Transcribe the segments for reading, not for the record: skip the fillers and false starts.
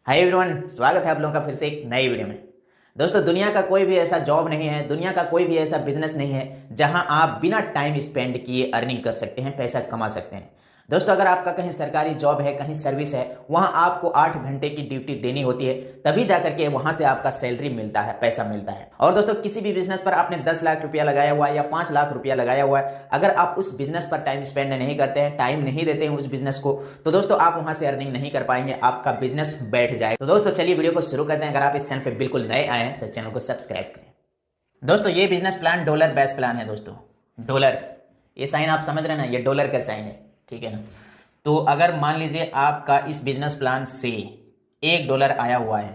Hi everyone, स्वागत है आप लोगों का फिर से एक नई वीडियो में। दोस्तों, दुनिया का कोई भी ऐसा जॉब नहीं है, दुनिया का कोई भी ऐसा बिजनेस नहीं है जहां आप बिना टाइम स्पेंड किए अर्निंग कर सकते हैं, पैसा कमा सकते हैं। दोस्तों, अगर आपका कहीं सरकारी जॉब है, कहीं सर्विस है, वहां आपको 8 घंटे की ड्यूटी देनी होती है, तभी जाकर के वहां से आपका सैलरी मिलता है, पैसा मिलता है। और दोस्तों, किसी भी बिजनेस पर आपने 10 लाख रुपया लगाया हुआ है या 5 लाख रुपया लगाया हुआ है, अगर आप उस बिजनेस पर टाइम स्पेंड नहीं करते हैं, टाइम नहीं देते हैं उस बिजनेस को, तो दोस्तों आप वहां से अर्निंग नहीं कर पाएंगे, आपका बिजनेस बैठ जाएगा। तो दोस्तों चलिए वीडियो को शुरू करते हैं। अगर आप इस चैनल पर बिल्कुल नए आए हैं तो चैनल को सब्सक्राइब करें। दोस्तों, ये business plan dollar base plan है। दोस्तों, डॉलर, ये साइन आप समझ रहे हैं ना, ये डॉलर का साइन है, ठीक है ना। तो अगर मान लीजिए आपका इस बिजनेस प्लान से $1 आया हुआ है,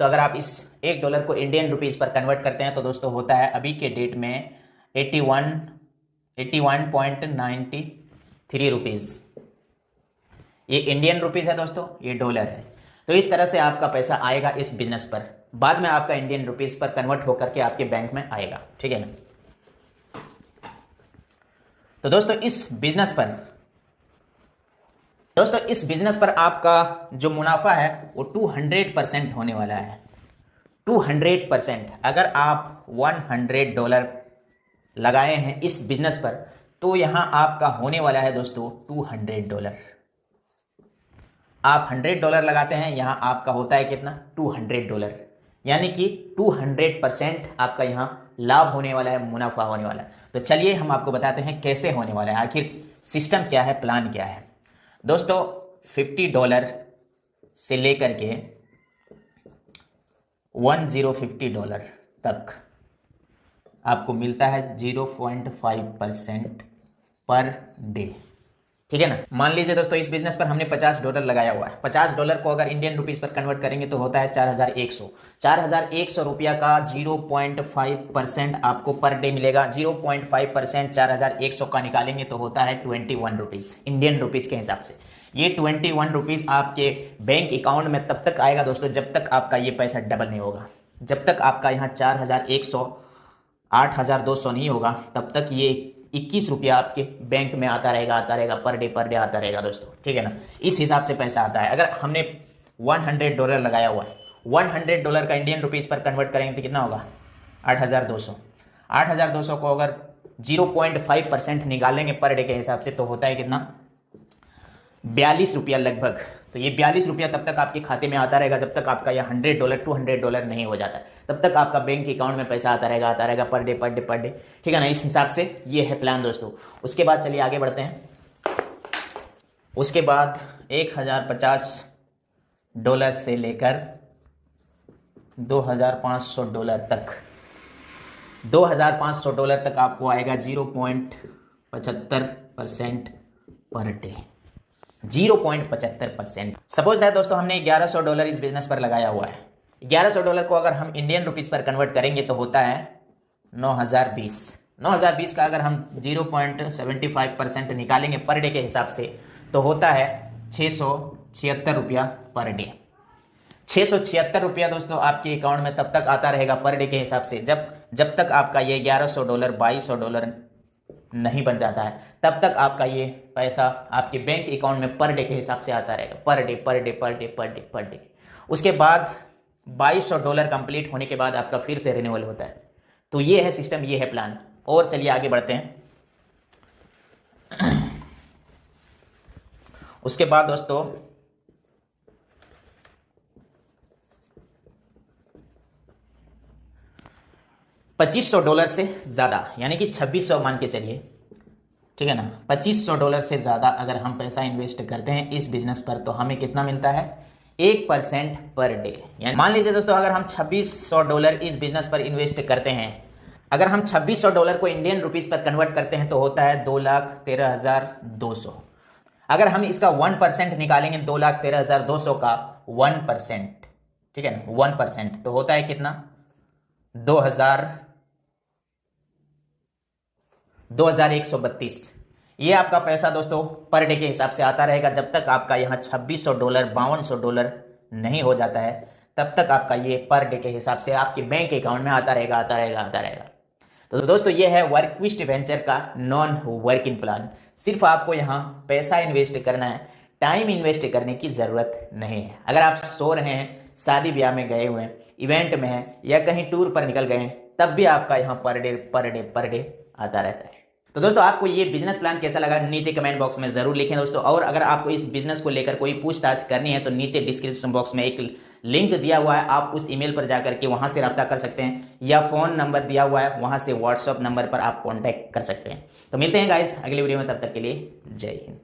तो अगर आप इस $1 को इंडियन रुपीज पर कन्वर्ट करते हैं तो दोस्तों होता है अभी के डेट में 81.93 रुपीज। ये इंडियन रुपीज है दोस्तों, ये डॉलर है। तो इस तरह से आपका पैसा आएगा इस बिजनेस पर, बाद में आपका इंडियन रुपीज पर कन्वर्ट होकर के आपके बैंक में आएगा, ठीक है ना। तो दोस्तों इस बिजनेस पर आपका जो मुनाफा है वो 200% होने वाला है। 200%। अगर आप $100 लगाए हैं इस बिजनेस पर, तो यहां आपका होने वाला है दोस्तों $200। आप $100 लगाते हैं, यहां आपका होता है कितना? $200। यानी कि 200% आपका यहां लाभ होने वाला है, मुनाफा होने वाला है। तो चलिए हम आपको बताते हैं कैसे होने वाला है, आखिर सिस्टम क्या है, प्लान क्या है। दोस्तों, $50 से लेकर के $1050 तक आपको मिलता है 0.5% पर डे, ठीक है ना। मान लीजिए दोस्तों इस बिजनेस पर हमने $50 लगाया हुआ है। $50 को अगर इंडियन रुपीस पर कन्वर्ट करेंगे तो होता है 4100। 4100 रुपया का 0.5% आपको पर डे मिलेगा। 0.5% 4100 का निकालेंगे तो होता है 21 रुपीज इंडियन रुपीज के हिसाब से। ये 21 रुपीज आपके बैंक अकाउंट में तब तक आएगा दोस्तों जब तक आपका ये पैसा डबल नहीं होगा। जब तक आपका यहाँ 4100 8200 नहीं होगा, तब तक ये 21 रुपया आपके बैंक में आता रहेगा पर डे आता रहेगा दोस्तों, ठीक है ना। इस हिसाब से पैसा आता है। अगर हमने $100 लगाया हुआ है, $100 का इंडियन रुपीज पर कन्वर्ट करेंगे तो कितना होगा? 8200। 8200 को अगर 0.5% निकालेंगे पर डे के हिसाब से तो होता है कितना? 42 रुपया लगभग। तो ये 42 रुपया तब तक आपके खाते में आता रहेगा जब तक आपका यह $100 $200 नहीं हो जाता है। तब तक आपका बैंक अकाउंट में पैसा आता रहेगा पर डे, ठीक है ना। इस हिसाब से ये है प्लान दोस्तों। उसके बाद चलिए आगे बढ़ते हैं। उसके बाद $1050 से लेकर $2500 तक, $2500 तक आपको आएगा 0.75% पर डे। 0.75%। सपोज दैट दोस्तों हमने $1100 इस बिजनेस पर लगाया हुआ है। $1100 को अगर हम इंडियन रुपीस पर कन्वर्ट करेंगे तो होता है 9020। 9020 का अगर हम 0.75% निकालेंगे पर डे के हिसाब से तो होता है 676 रुपया पर डे। 676 रुपया दोस्तों आपके अकाउंट में तब तक आता रहेगा पर डे के हिसाब से जब तक आपका ये $1100 $2200 नहीं बन जाता है, तब तक आपका ये पैसा आपके बैंक अकाउंट में पर डे के हिसाब से आता रहेगा, पर डे। उसके बाद $2200 कंप्लीट होने के बाद आपका फिर से रिन्यूअल होता है। तो ये है सिस्टम, ये है प्लान। और चलिए आगे बढ़ते हैं। उसके बाद दोस्तों $2500 से ज्यादा, यानी कि 2600 मान के चलिए, ठीक है ना। $2500 से ज्यादा अगर हम पैसा इन्वेस्ट करते हैं इस बिजनेस पर तो हमें कितना मिलता है? 1% पर डे। यानी मान लीजिए दोस्तों अगर हम $2600 इस बिजनेस पर इन्वेस्ट करते हैं, अगर हम $2600 को इंडियन रुपीस पर कन्वर्ट करते हैं तो होता है 2,13,200। अगर हम इसका 1% निकालेंगे, 2,13,200 का 1%, ठीक है ना, 1% तो होता है कितना? 2132। ये आपका पैसा दोस्तों पर डे के हिसाब से आता रहेगा जब तक आपका यहाँ $2600 $5200 नहीं हो जाता है, तब तक आपका ये पर डे के हिसाब से आपके बैंक अकाउंट में आता रहेगा। तो दोस्तों ये है वर्कविस्ट वेंचर का नॉन वर्किंग प्लान। सिर्फ आपको यहाँ पैसा इन्वेस्ट करना है, टाइम इन्वेस्ट करने की ज़रूरत नहीं है। अगर आप सो रहे हैं, शादी ब्याह में गए हुए हैं, इवेंट में हैं या कहीं टूर पर निकल गए हैं, तब भी आपका यहाँ पर डे आता रहता है। तो दोस्तों आपको ये बिजनेस प्लान कैसा लगा नीचे कमेंट बॉक्स में ज़रूर लिखें दोस्तों। और अगर आपको इस बिजनेस को लेकर कोई पूछताछ करनी है तो नीचे डिस्क्रिप्शन बॉक्स में एक लिंक दिया हुआ है, आप उस ईमेल पर जाकर के वहाँ से रब्ता कर सकते हैं, या फ़ोन नंबर दिया हुआ है वहाँ से व्हाट्सअप नंबर पर आप कॉन्टैक्ट कर सकते हैं। तो मिलते हैं गाइस अगली वीडियो में, तब तक के लिए जय हिंद।